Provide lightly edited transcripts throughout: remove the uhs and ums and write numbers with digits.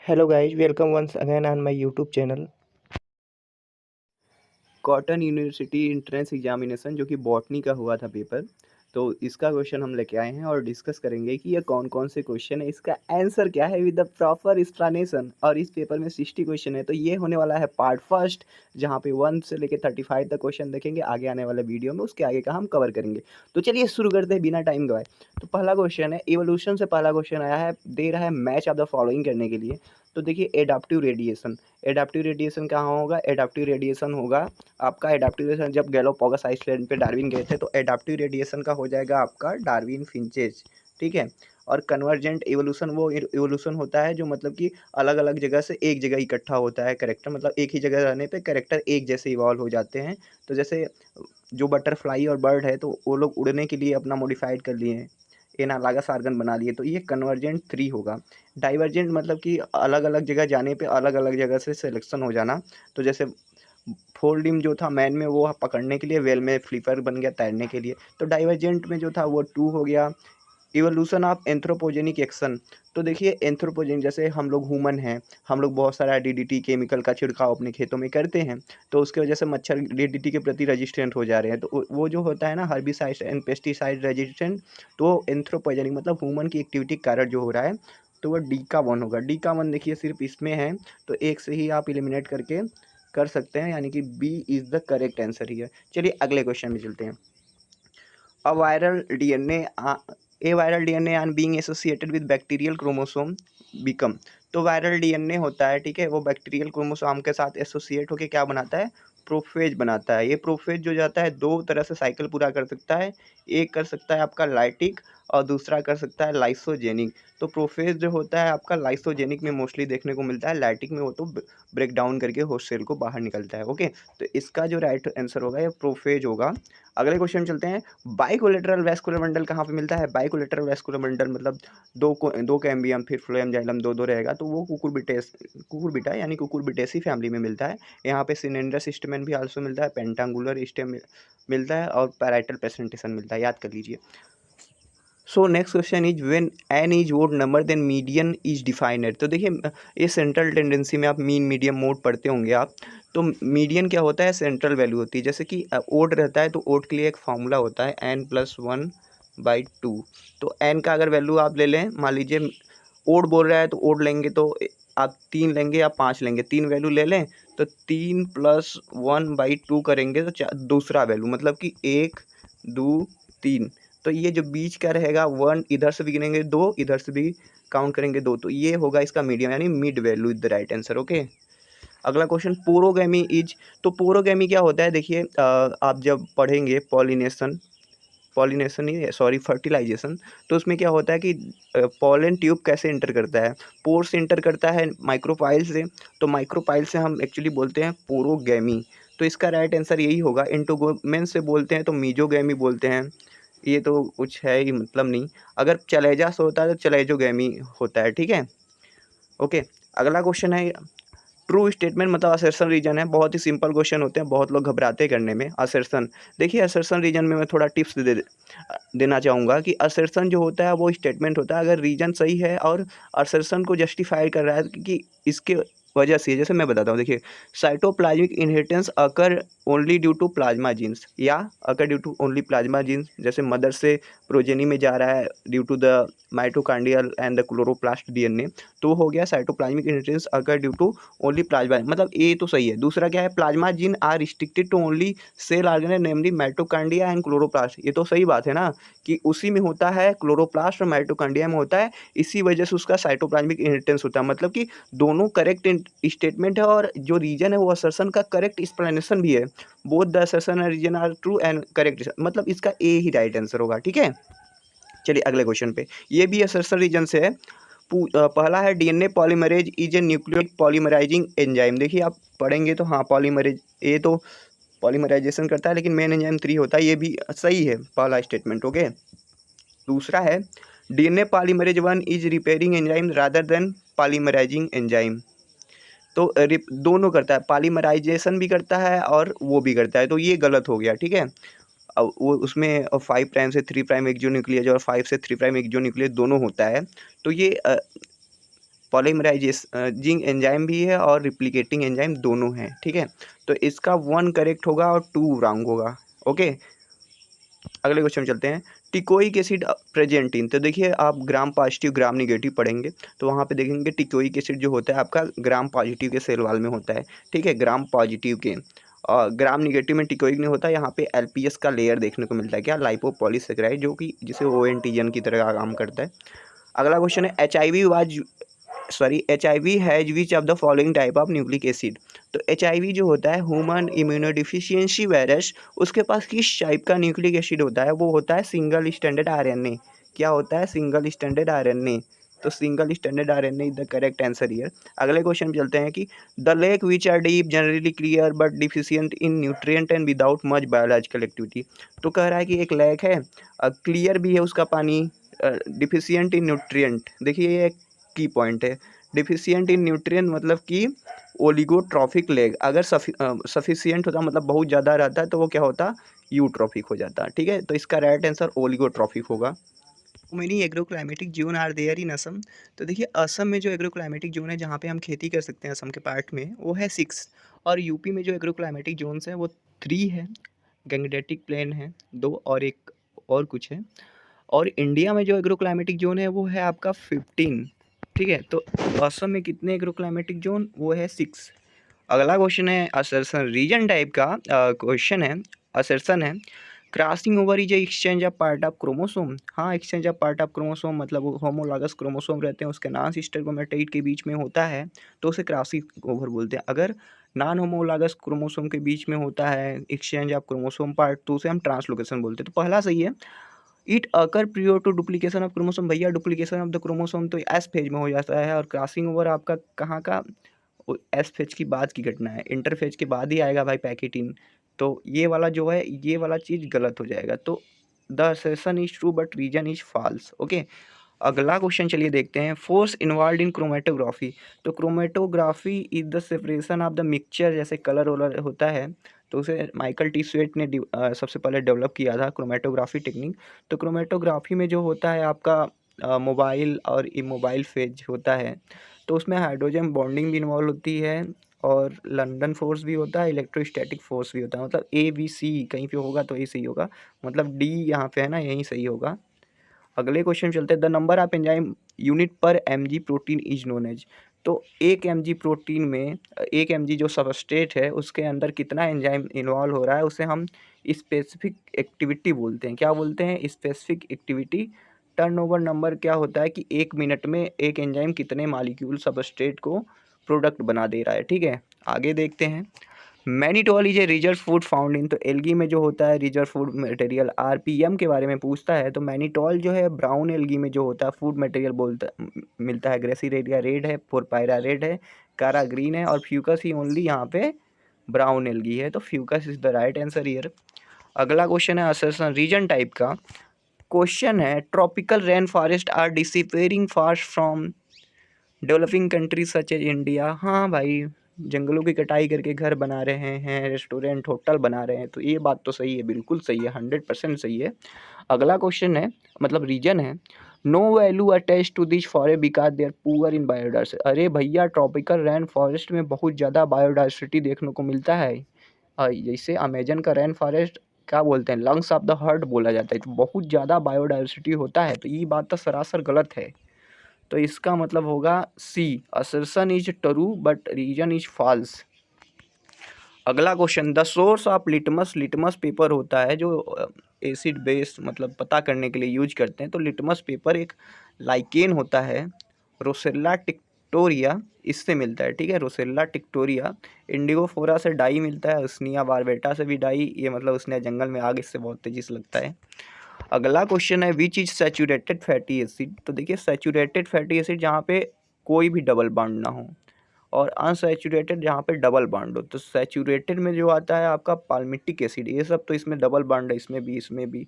Hello guys, welcome once again on my YouTube channel. Cotton university entrance examination जो कि botany का हुआ था पेपर, तो इसका क्वेश्चन हम लेके आए हैं और डिस्कस करेंगे कि ये कौन कौन से क्वेश्चन है, इसका आंसर क्या है विद द प्रॉपर एक्सप्लेनेशन। और इस पेपर में 60 क्वेश्चन है, तो ये होने वाला है पार्ट फर्स्ट, जहाँ पे 1 से लेके 35 तक क्वेश्चन देखेंगे। आगे आने वाले वीडियो में उसके आगे का हम कवर करेंगे। तो चलिए शुरू करते हैं बिना टाइम गवाए। तो पहला क्वेश्चन है इवोल्यूशन से, पहला क्वेश्चन आया है, दे रहा है मैच ऑफ द फॉलोइंग करने के लिए। तो देखिए एडाप्टिव रेडिएशन, एडाप्टिव रेडिएशन कहाँ होगा? एडाप्टिव रेडिएशन होगा आपका, एडाप्टिव रेडिएशन जब गैलोपागोस आइसलैंड पे डार्विन गए थे, तो एडाप्टिव रेडिएशन का हो जाएगा आपका डार्विन फिंचेज, ठीक है। और कन्वर्जेंट इवोल्यूशन वो इवोल्यूशन होता है जो मतलब कि अलग अलग जगह से एक जगह इकट्ठा होता है कैरेक्टर, मतलब एक ही जगह रहने पे कैरेक्टर एक जैसे इवॉल्व हो जाते हैं। तो जैसे जो बटरफ्लाई और बर्ड है, तो वो लोग उड़ने के लिए अपना मॉडिफाइड कर लिए हैं, एनालॉगस ऑर्गन बना लिए, तो ये कन्वर्जेंट 3 होगा। डाइवर्जेंट मतलब कि अलग अलग जगह जाने पे अलग अलग जगह से सिलेक्शन हो जाना। तो जैसे फोर लिम्ब जो था मैन में, वो पकड़ने के लिए, वेल में फ्लिपर बन गया तैरने के लिए। तो डाइवर्जेंट में जो था वो 2 हो गया। इवोल्यूशन ऑफ एंथ्रोपोजेनिक एक्शन, तो देखिए एंथ्रोपोजेनिक जैसे हम लोग ह्यूमन हैं, हम लोग बहुत सारा डीडीटी केमिकल का छिड़काव अपने खेतों में करते हैं, तो उसकी वजह से मच्छर डीडीटी के प्रति रेजिस्टेंट हो जा रहे हैं। तो वो जो होता है ना हर्बिसाइड एंड पेस्टिसाइड रेजिस्टेंट, तो एंथ्रोपोजेनिक मतलब ह्यूमन की एक्टिविटी के कारण जो हो रहा है, तो वो डी का 1 होगा। डी का 1 देखिए सिर्फ इसमें है, तो एक से ही आप एलिमिनेट करके कर सकते हैं, यानी कि B is the correct answer ही है। चलिए अगले क्वेश्चन में चलते हैं। A viral DNA, a viral DNA on being associated with bacterial chromosome become, तो वायरल डीएनए होता है, ठीक है, वो बैक्टीरियल क्रोमोसोम के साथ एसोसिएट होकर क्या बनाता है? प्रोफेज बनाता है। ये प्रोफेज जो जाता है 2 तरह से साइकिल पूरा कर सकता है। एक कर सकता है आपका लाइटिक और दूसरा कर सकता है लाइसोजेनिक। तो प्रोफेज जो होता है आपका लाइसोजेनिक में मोस्टली देखने को मिलता है, लाइटिक में वो तो ब्रेक डाउन करके होस्ट सेल को बाहर निकलता है। ओके, तो इसका जो राइट आंसर होगा ये प्रोफेज होगा। अगले क्वेश्चन चलते हैं। बाइकोलेटरल वैस्कुलर बंडल कहाँ पे मिलता है? बाइकोलेटरल वैस्कुलर बंडल मतलब दो कैम्बियम फिर फ्लोएम जाइलम दो रहेगा, तो वो कुकुरबिटा यानी कुकुरबिटेसी फैमिली में मिलता है। यहाँ पे सिनेंडरस स्टेमन भी आल्सो मिलता है, पेंटांगुलर स्टेम मिलता है और पैराइटल प्रेजेंटेशन मिलता है, याद कर लीजिए। So next question is when n is odd number then median is defined. तो देखिए ये सेंट्रल टेंडेंसी में आप मीन मीडियम मोड पढ़ते होंगे आप। तो मीडियन क्या होता है? सेंट्रल वैल्यू होती है। जैसे कि ओड रहता है, तो ओड के लिए एक फार्मूला होता है n+1/2। तो n का अगर वैल्यू आप ले लें, मान लीजिए ओड बोल रहा है, तो ओड लेंगे तो आप 3 लेंगे या 5 लेंगे, 3 वैल्यू ले लें, तो 3 + 1/2 करेंगे तो दूसरा वैल्यू मतलब कि 1 2 3। तो ये जो बीच का रहेगा 1 इधर से भी गिनेंगे 2, इधर से भी काउंट करेंगे 2, तो ये होगा इसका मीडियम यानी mid value is the right answer. Okay, अगला क्वेश्चन पोरोगैमी इज, तो पोरोगैमी क्या होता है? देखिए आप जब पढ़ेंगे पॉलिनेशन, पॉलिनेशन ही सॉरी फर्टिलाइजेशन, तो उसमें क्या होता है कि पॉलन ट्यूब कैसे इंटर करता है? पोर से इंटर करता है, माइक्रोपाइल से। तो माइक्रोपाइल से हम एक्चुअली बोलते हैं पोरोगैमी। तो इसका राइट आंसर यही होगा। इंटोगोमेन से बोलते हैं तो मीजोगैमी बोलते हैं। ये तो कुछ है ही मतलब नहीं। अगर चलेजा से होता है तो चलेजोगैमी होता है, ठीक है। ओके, अगला क्वेश्चन है ट्रू स्टेटमेंट मतलब असर्शन रीजन है। बहुत ही सिंपल क्वेश्चन होते हैं, बहुत लोग घबराते करने में। असर्शन, देखिए असर्शन रीजन में मैं थोड़ा टिप्स देना चाहूँगा कि असर्शन जो होता है वो स्टेटमेंट होता है अगर रीजन सही है और असर्शन को जस्टिफाई कर रहा है कि इसके वजह से, जैसे मैं बताता हूँ, देखिए cytoplasmic inheritance occur only due to plasma genes, या occur due to only plasma genes, जैसे मदर से प्रोजेनी में जा रहा है due to the mitochondrial and the chloroplast DNA, तो हो गया cytoplasmic inheritance occur due to only plasma, मतलब ए तो सही है। दूसरा क्या है? Plasma gene are restricted to only cell organelle namely mitochondria and chloroplast, ये तो सही बात है ना कि उसी में होता है, क्लोरोप्लास्ट और माइटोकांड्रिया में होता है, इसी वजह से उसका साइटोप्लाज्मिक इनहेरिटेंस होता है। मतलब कि दोनों करेक्ट स्टेटमेंट है और जो रीजन है वो असर्शन का करेक्ट एक्सप्लेनेशन भी है। Both the assertion and reason are true and correct, मतलब इसका ए ही राइट आंसर होगा, ठीक है। चलिए अगले क्वेश्चन पे, ये भी असर्शन रीजन से है। पहला है DNA polymerase is a nucleotide polymerising enzyme. देखिए आप पढ़ेंगे तो हाँ पॉलीमरेज, ये तो पॉलीमराइजेशन करता है, लेकिन मेन एंजाइम 3 होता है, ये भी सही है पहला स्टेटमेंट। ओके, दूसरा है DNA polymerase 1 is repairing enzyme rather than polymerising enzyme. तो दोनों करता है, पॉलीमराइजेशन भी करता है और वो भी करता है, तो ये गलत हो गया, ठीक है। अब वो उसमें 5 प्राइम से 3 प्राइम एक्सोन्यूक्लियस और 5 से 3 प्राइम एक्सोन्यूक्लियस दोनों होता है, तो ये पॉलीमराइजिंग एंजाइम भी है और रिप्लिकेटिंग एंजाइम दोनों हैं, ठीक है। तो इसका 1 करेक्ट होगा और 2 रॉन्ग होगा। ओके, अगले क्वेश्चन चलते हैं। टिकोइक एसिड प्रेजेंट इन, तो देखिए आप ग्राम पॉजिटिव ग्राम निगेटिव पढ़ेंगे तो वहाँ पे देखेंगे टिकोइक एसिड जो होता है आपका ग्राम पॉजिटिव के सेल वाल में होता है, ठीक है, ग्राम पॉजिटिव के। और ग्राम निगेटिव में टिकोइक नहीं होता। यहाँ पे एलपीएस का लेयर देखने को मिलता है, क्या, लाइपोपॉलीसेकेराइड, जो कि जिसे ओ एंटीजन की तरह का काम करता है। अगला क्वेश्चन है HIV has which of the following type of nucleic acid. तो HIV जो होता है ह्यूमन इम्यूनोडिफिशियंसी वायरस, उसके पास किस टाइप का न्यूक्लिक एसिड होता है, वो होता है सिंगल स्टैंडर्ड RNA। क्या होता है, सिंगल स्टैंडर्ड RNA। तो single standard RNA is the correct answer here. अगले क्वेश्चन पे चलते हैं कि the lake which are deep generally clear but deficient in nutrient and without much biological activity. तो कह रहा है कि एक लेक है, क्लियर भी है उसका पानी, डिफिशियंट इन न्यूट्रिएंट। देखिए ये एक की पॉइंट है, डिफिशियंट इन न्यूट्रिएंट मतलब कि ओलिगोट्रॉफिक लेग। अगर सफिशियंट होता मतलब बहुत ज़्यादा रहता है तो वो क्या होता, यूट्रॉफिक हो जाता, ठीक है। तो इसका राइट आंसर ओलिगोट्रॉफिक होगा। Many agroclimatic zone are there in Assam. तो देखिए असम में जो एग्रोक्लाइमेटिक जोन है जहाँ पे हम खेती कर सकते हैं असम के पार्ट में, वो है 6। और यूपी में जो एग्रोक्लाइमेटिक जोन्स हैं वो 3 है, गंगेटिक प्लेन है 2 और एक और कुछ है। और इंडिया में जो एग्रोक्लाइमेटिक जोन है वो है आपका 15, ठीक है। तो असम में कितने एग्रोक्लाइमेटिक जोन, वो है 6। अगला क्वेश्चन है असर्सन रीजन टाइप का क्वेश्चन है। असर्सन है crossing over is exchange of part of chromosome. हाँ, exchange of part of chromosome मतलब होमोलॉगस क्रोमोसोम रहते हैं उसके नॉन सिस्टर क्रोमैटिड के बीच में होता है तो उसे क्रॉसिंग ओवर बोलते हैं। अगर नॉन होमोलॉगस क्रोमोसोम के बीच में होता है एक्सचेंज ऑफ क्रोमोसोम पार्ट तो उसे हम ट्रांसलोकेशन बोलते हैं। तो पहला सही है। It occur prior to duplication of chromosome, भैया डुप्लीकेशन ऑफ द क्रोमोसोम तो एस फेज में हो जाता है और क्रॉसिंग ओवर आपका कहाँ का, एस फेज की बाद की घटना है, इंटर फेज के बाद ही आएगा भाई पैकेटिन। तो ये वाला जो है ये वाला चीज़ गलत हो जाएगा। तो the assertion is true but reason is false. Okay, अगला क्वेश्चन चलिए देखते हैं। Force involve in chromatography. तो chromatography is the separation of the mixture, जैसे कलर वलर होता है तो उसे माइकल टी स्वेट ने सबसे पहले डेवलप किया था क्रोमेटोग्राफी टेक्निक। तो क्रोमेटोग्राफी में जो होता है आपका मोबाइल और इमोबाइल फेज होता है तो उसमें हाइड्रोजन बॉन्डिंग भी इन्वॉल्व होती है और लंदन फोर्स भी होता है, इलेक्ट्रोस्टैटिक फोर्स भी होता है। मतलब ABC कहीं पे होगा तो ये सही होगा, मतलब D यहाँ पे है ना, यही सही होगा। अगले क्वेश्चन चलते हैं। The number of enzyme unit per mg protein is known as. तो 1 mg प्रोटीन में 1 mg जो सबस्ट्रेट है उसके अंदर कितना एंजाइम इन्वॉल्व हो रहा है उसे हम स्पेसिफिक एक्टिविटी बोलते हैं। क्या बोलते हैं, स्पेसिफिक एक्टिविटी। टर्नओवर नंबर क्या होता है कि 1 मिनट में एक एंजाइम कितने मॉलिक्यूल सबस्ट्रेट को प्रोडक्ट बना दे रहा है, ठीक है। आगे देखते हैं। Mannitol is a reserve food found in. तो एल्गी में जो होता है रिजर्व फूड मटेरियल RPM के बारे में पूछता है तो मैनीटोल जो है ब्राउन एल्गी में जो होता है फूड मटेरियल बोलता मिलता है। ग्रेसिरेडिया रेड है, पोरपायरा रेड है, कारा ग्रीन है और फ्यूकस ही ओनली यहाँ पे ब्राउन एल्गी है। तो fucus is the right answer here. अगला क्वेश्चन है असर्सन रीजन टाइप का क्वेश्चन है। Tropical rain forest are disappearing fast from developing countries such as India. हाँ भाई, जंगलों की कटाई करके घर बना रहे हैं, रेस्टोरेंट होटल बना रहे हैं, तो ये बात तो सही है, बिल्कुल सही है, 100% सही है। अगला क्वेश्चन है मतलब रीजन है। No value attach to this forest because they are poor in biodiversity. अरे भैया ट्रॉपिकल रेन फॉरेस्ट में बहुत ज़्यादा बायोडाइवर्सिटी देखने को मिलता है। जैसे अमेजन का रेन फॉरेस्ट क्या बोलते हैं, लंग्स ऑफ द हर्ट बोला जाता है, तो बहुत ज़्यादा बायोडाइवर्सिटी होता है। तो ये बात तो सरासर गलत है। तो इसका मतलब होगा C, assertion is true but reason is false. अगला question. The source of litmus, litmus paper होता है जो एसिड बेस मतलब पता करने के लिए यूज करते हैं। तो लिटमस पेपर एक लाइकेन होता है, रोसेल्ला टिक्टोरिया इससे मिलता है, ठीक है, रोसेल्ला टिक्टोरिया। इंडिगोफोरा से डाई मिलता है, उसनिया बारबेटा से भी डाई, ये मतलब उसने जंगल में आग इससे बहुत तेजी से लगता है। अगला क्वेश्चन है which is saturated fatty acid. तो देखिए सैचुरेटेड फैटी एसिड जहाँ पे कोई भी डबल बॉन्ड ना हो और अनसैचुरेटेड जहाँ पे डबल बॉन्ड हो। तो सैचुरेटेड में जो आता है आपका पाल्मिटिक एसिड, ये सब तो इसमें डबल बॉन्ड है, इसमें भी इसमें भी।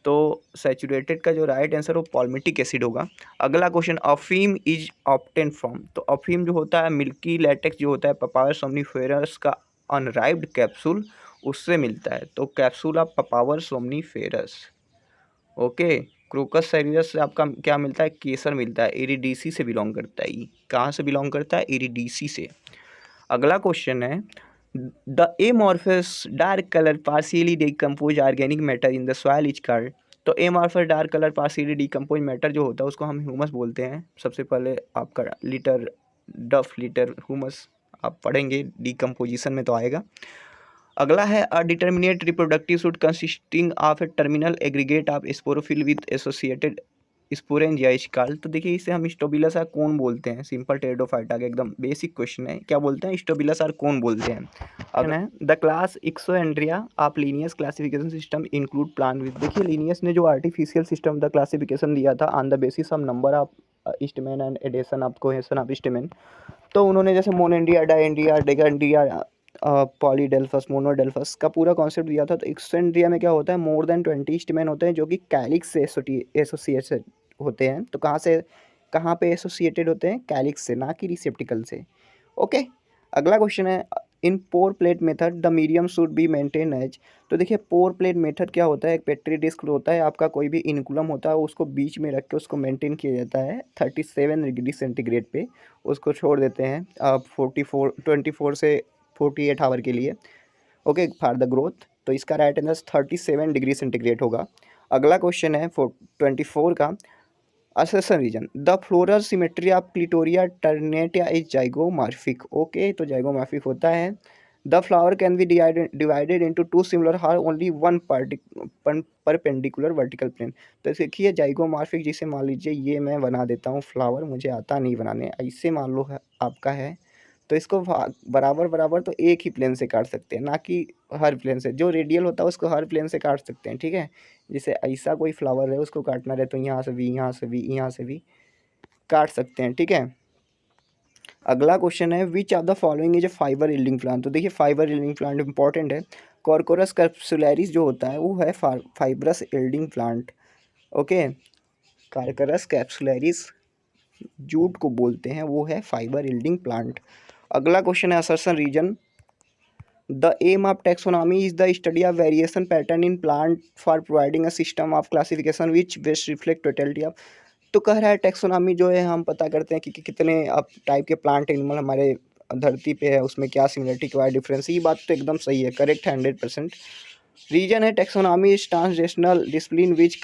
तो सैचुरेटेड का जो राइट आंसर वो पाल्मिटिक एसिड होगा। अगला क्वेश्चन। अफीम इज ऑब्टेन फ्रॉम। तो अफीम जो होता है मिल्की लेटेक्स जो होता है पपावर सोमनीफेरस का अनराइप्ड कैप्सूल उससे मिलता है। तो capsule of papaver somniferous. Okay, crocus sativus से आपका क्या मिलता है, केसर मिलता है, इरिडीसी से बिलोंग करता है। ये कहाँ से बिलोंग करता है, इरिडीसी से। अगला क्वेश्चन है, the amorphous dark colour partially decompose organic matter in the soil is called. तो amorphous dark colour partially decompose matter जो होता है उसको हम ह्यूमस बोलते हैं। सबसे पहले आपका लीटर डफ लीटर ह्यूमस आप पढ़ेंगे, डिकम्पोजिशन में तो आएगा। अगला है, a determinate reproductive shoot consisting of a terminal aggregate of sporophyll with associated sporangia is called. तो देखिए इसे हम स्टोबिलस कौन बोलते हैं। सिंपल टेरिडोफाइटा का एकदम बेसिक क्वेश्चन है, क्या बोलते हैं, स्टोबिलस कौन बोलते हैं। अब है the class icosandria of Linnaeus classification system include plant with. देखिए लीनियस ने जो आर्टिफिशियल सिस्टम द क्लासिफिकेशन दिया था on the basis of number of stamen and adhesion of cohesion of stamen, तो उन्होंने जैसे मोनेंड्रिया, डायेंड्रिया, डेगेंड्रिया, पॉलीडेल्फस, मोनोडेल्फस का पूरा कॉन्सेप्ट दिया था। तो एक्सेंड्रिया में क्या होता है, मोर देन 20 स्टेमेन होते हैं जो कि कैलिक्स से एसोसिएटेड होते हैं। तो कहाँ पे एसोसिएटेड होते हैं, कैलिक्स से, ना कि रिसेप्टिकल से। ओके, अगला क्वेश्चन है, in pour plate method the medium should be maintain as. तो देखिए पोर प्लेट मेथड क्या होता है, एक पेट्री डिस्क होता है आपका, कोई भी इनकुलम होता है उसको बीच में रख के उसको मेंटेन किया जाता है 37 डिग्री सेंटीग्रेड पे, उसको छोड़ देते हैं 24 से 48 आवर के लिए। Okay, for the growth. तो इसका राइट आंसर 37 डिग्री सेंटीग्रेड होगा। अगला क्वेश्चन है 24 का, assertion reason the floral symmetry of clitoria ternatea is zygomorphic. Okay, तो जाइगोमॉर्फिक होता है। The flower can be divided into two similar halves only one perpendicular vertical plane. तो देखिए zygomorphic, जिसे मान लीजिए ये मैं बना देता हूँ फ्लावर, मुझे आता नहीं बनाने, ऐसे मान लो आपका है, तो इसको बराबर बराबर तो एक ही प्लेन से काट सकते हैं, ना कि हर प्लेन से। जो रेडियल होता है उसको हर प्लेन से काट सकते हैं, ठीक है। जैसे ऐसा कोई फ्लावर है उसको काटना रहे तो यहाँ से भी, यहाँ से भी, यहाँ से भी काट सकते हैं, ठीक है। अगला क्वेश्चन है, which of the following is a fibre yielding plant. तो देखिए फाइबर यील्डिंग प्लांट इंपॉर्टेंट है। कॉर्कोरस कैप्सुलैरिस जो होता है वो है fibrous yielding plant. Okay, corchorus capsularis jute को बोलते हैं, वो है फाइबर यील्डिंग प्लांट। अगला क्वेश्चन है, assertion reason the aim of taxonomy is the study of variation pattern in plant for providing a system of classification which best reflect totality of. तो कह रहा है टैक्सोनॉमी जो है हम पता करते हैं कि कितने अब टाइप के प्लांट एनिमल हमारे धरती पे है, उसमें क्या सिमिलरिटी क्या डिफरेंस। ये बात तो एकदम सही है, करेक्ट है 100%। रीजन है taxonomy is translational discipline which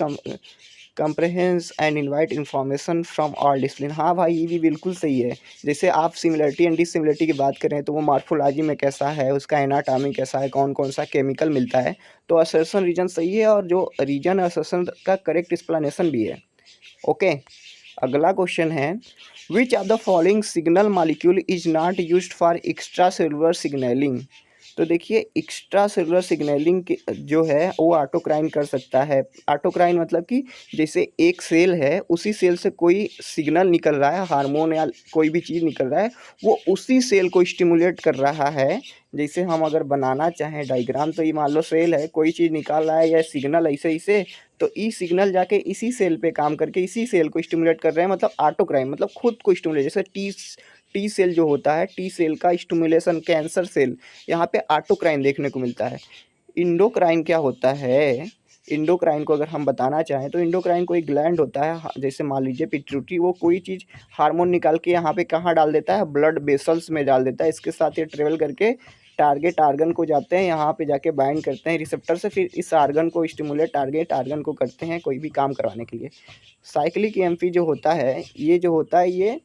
comprehends and invite information from all discipline. हाँ भाई, ये भी बिल्कुल सही है। जैसे आप सिमिलरिटी एंड डिसिमिलरिटी की बात करें तो वो मार्फोलॉजी में कैसा है, उसका एनाटॉमी कैसा है, कौन कौन सा केमिकल मिलता है, तो असर्शन रीजन सही है, और जो रीजन असर्शन का करेक्ट एक्सप्लेनेशन भी है। ओके, अगला क्वेश्चन है, which of the following signal molecule is not used for extra cellular signalling. तो देखिए एक्स्ट्रा सेलुलर सिग्नलिंग जो है वो ऑटोक्राइन कर सकता है। ऑटोक्राइन मतलब कि जैसे एक सेल है, उसी सेल से कोई सिग्नल निकल रहा है, हार्मोन या कोई भी चीज़ निकल रहा है, वो उसी सेल को स्टिमुलेट कर रहा है। जैसे हम अगर बनाना चाहें डायग्राम, तो ये मान लो सेल है, कोई चीज़ निकाल रहा है या सिग्नल ऐसे ऐसे, तो ई सिग्नल जाके इसी सेल पे काम करके इसी सेल को स्टिमुलेट कर रहे हैं, मतलब ऑटोक्राइन मतलब खुद को स्टिमुलेट। जैसे टी सेल जो होता है, टी सेल का स्टिमुलेशन कैंसर सेल, यहाँ पे ऑटोक्राइन देखने को मिलता है। इंडोक्राइन क्या होता है, इंडोक्राइन को अगर हम बताना चाहें तो इंडोक्राइन कोई ग्लैंड होता है, जैसे मान लीजिए पिट्यूटरी, वो कोई चीज़ हार्मोन निकाल के यहाँ पे कहाँ डाल देता है, ब्लड वेसल्स में डाल देता है। इसके साथ ये ट्रेवल करके टारगेट आर्गन को जाते हैं, यहाँ पे जाके बाइंड करते हैं रिसेप्टर से, फिर इस आर्गन को स्टिमुलेट टारगेट आर्गन को करते हैं कोई भी काम करवाने के लिए। साइक्लिक एम्फी जो होता है, ये जो होता है, ये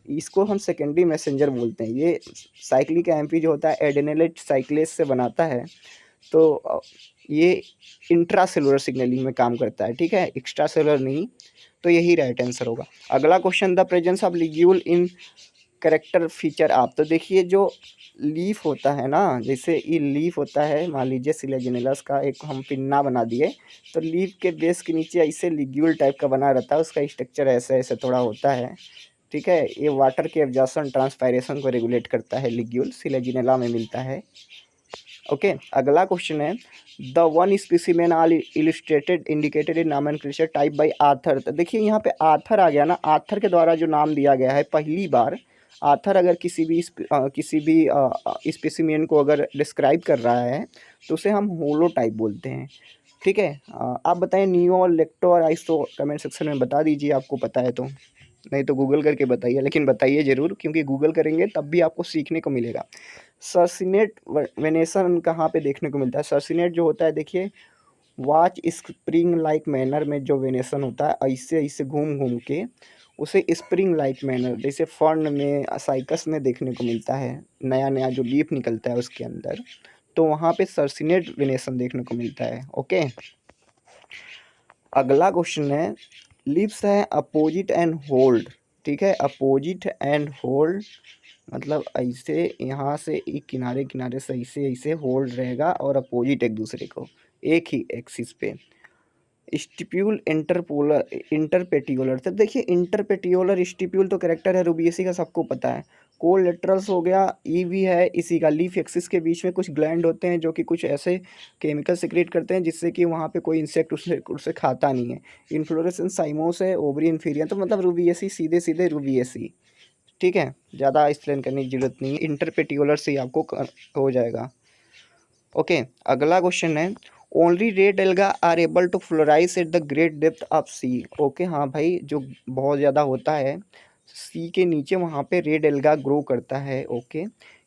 इसको हम सेकेंडरी मैसेंजर बोलते हैं। ये साइक्लिक एम्फी जो होता है एडेनिलेट साइक्लेस से बनाता है, तो ये इंट्रासेलुलर सिग्नलिंग में काम करता है, ठीक है, एक्स्ट्रा सेलुलर नहीं। तो यही राइट आंसर होगा। अगला question, the presence of ligule in character feature आप। तो देखिए जो लीफ होता है ना, जैसे ये लीफ होता है, मान लीजिए सिलेजिनेलस का एक हम पिन्ना बना दिए, तो लीफ के बेस के नीचे ऐसे लिग्यूल टाइप का बना रहता है, उसका स्ट्रक्चर ऐसे ऐसे थोड़ा होता है, ठीक है। ये वाटर के एब्जॉर्प्शन ट्रांसपायरेशन को रेगुलेट करता है, लिग्यूल सिलेजिनेला में मिलता है। ओके, अगला क्वेश्चन है, the one specimen all illustrated indicated in nomenclature type by author. तो देखिए यहाँ पे आथर आ गया ना, आथर के द्वारा जो नाम दिया गया है पहली बार, आथर अगर किसी भी स्पेसिमेन को अगर डिस्क्राइब कर रहा है तो उसे हम होलो टाइप बोलते हैं, ठीक है। आप बताइए नियो, लेक्टो और आइसो, कमेंट सेक्शन में बता दीजिए आपको पता है तो, नहीं तो गूगल करके बताइए, लेकिन बताइए ज़रूर क्योंकि गूगल करेंगे तब भी आपको सीखने को मिलेगा। सर्सिनेट वेनेसन कहाँ पे देखने को मिलता है? सर्सिनेट जो होता है देखिए, वॉच स्प्रिंग लाइक मैनर में जो वेनेसन होता है ऐसे ऐसे घूम घूम के, उसे स्प्रिंग लाइक मैनर जैसे फर्न में, साइकस में देखने को मिलता है, नया नया जो लीफ निकलता है उसके अंदर, तो वहाँ पे सर्सिनेट वेनेसन देखने को मिलता है। ओके, अगला क्वेश्चन है, लिप्स है अपोजिट एंड होल्ड। ठीक है, अपोजिट एंड होल्ड मतलब ऐसे यहाँ से एक किनारे किनारे से ऐसे ऐसे होल्ड रहेगा और अपोजिट एक दूसरे को, एक ही एक्सिस पे। स्टिप्यूल इंटरपोलर इंटरपेटियोलर, तो देखिए इंटरपेटियोलर स्टिप्यूल तो करेक्टर है रूबिएसी का, सबको पता है। कोलेट्रल्स हो गया, ई भी है इसी का। लीफ एक्सिस के बीच में कुछ ग्लैंड होते हैं जो कि कुछ ऐसे केमिकल सिक्रेट करते हैं जिससे कि वहाँ पे कोई इंसेक्ट उसे उसे खाता नहीं है। इन्फ्लोरेसेंस साइमोस है, ओवरी इन्फीरियर, तो मतलब रूबिएसी, सीधे सीधे रूबिएसी। ठीक है, ज़्यादा एक्सप्लेन करने की जरूरत नहीं है, इंटरपेटियोलर से ही आपको हो जाएगा। ओके, अगला क्वेश्चन है, only red algae are able to flourish at the great depth of sea. Okay, हाँ भाई, जो बहुत ज़्यादा होता है सी के नीचे वहाँ पे रेड एल्गा ग्रो करता है। ओके,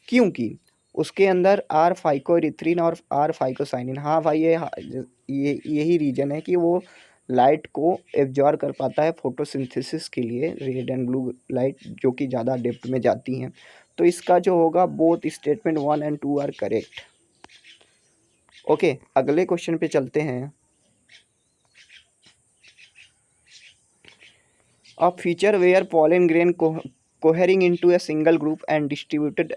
क्योंकि उसके अंदर आर फाइकोरिथ्रिन और आर फाइकोसाइनिन। हाँ भाई, ये यही रीजन है कि वो लाइट को एब्जॉर्ब कर पाता है फोटोसिंथेसिस के लिए, रेड एंड ब्लू लाइट जो कि ज़्यादा डेप्थ में जाती हैं। तो इसका जो होगा, बोथ स्टेटमेंट 1 और 2 आर करेक्ट। ओके, अगले क्वेश्चन पे चलते हैं। A feature where pollen grain cohering into a single group and distributed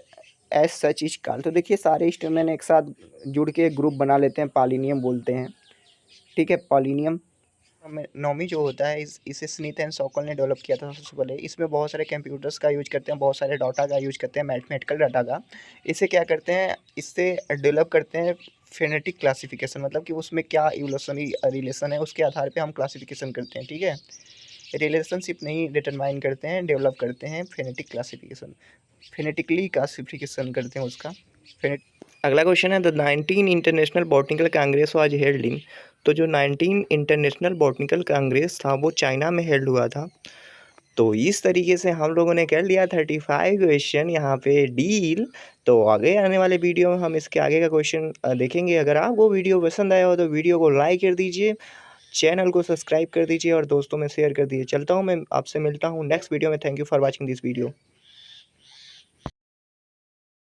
as such is called. तो देखिए सारे स्टेटमेंट एक साथ जुड़ के एक ग्रुप बना लेते हैं, पॉलिनियम बोलते हैं। ठीक है, पॉलिनियम नोमी जो होता है इसे स्मिथ एंड सॉकल ने डेवलप किया था सबसे पहले। इसमें बहुत सारे कंप्यूटर्स का यूज करते हैं, बहुत सारे डाटा का यूज करते हैं, मैथमेटिकल डाटा का। इसे क्या करते हैं, इससे डेवलप करते हैं फेनेटिक क्लासिफिकेशन, मतलब कि उसमें क्या इवोल्यूशनरी रिलेशन है उसके आधार पे हम क्लासिफिकेशन करते हैं। ठीक है, रिलेशनशिप नहीं डिटरमाइन करते हैं, डेवलप करते हैं फेनेटिक क्लासिफिकेशन, फेनेटिकली क्लासिफिकेशन करते हैं उसका। अगला क्वेश्चन है, the 19 international botanical Congress was held in. तो जो 19 इंटरनेशनल बॉटनिकल कांग्रेस था वो चाइना में हेल्ड हुआ था। तो इस तरीके से हम लोगों ने कर लिया 35 क्वेश्चन यहाँ पे डील। तो आगे आने वाले वीडियो में हम इसके आगे का क्वेश्चन देखेंगे। अगर आपको वीडियो पसंद आया हो तो वीडियो को लाइक कर दीजिए, चैनल को सब्सक्राइब कर दीजिए और दोस्तों में शेयर कर दीजिए। चलता हूँ, मैं आपसे मिलता हूँ नेक्स्ट वीडियो में। Thank you for watching this video.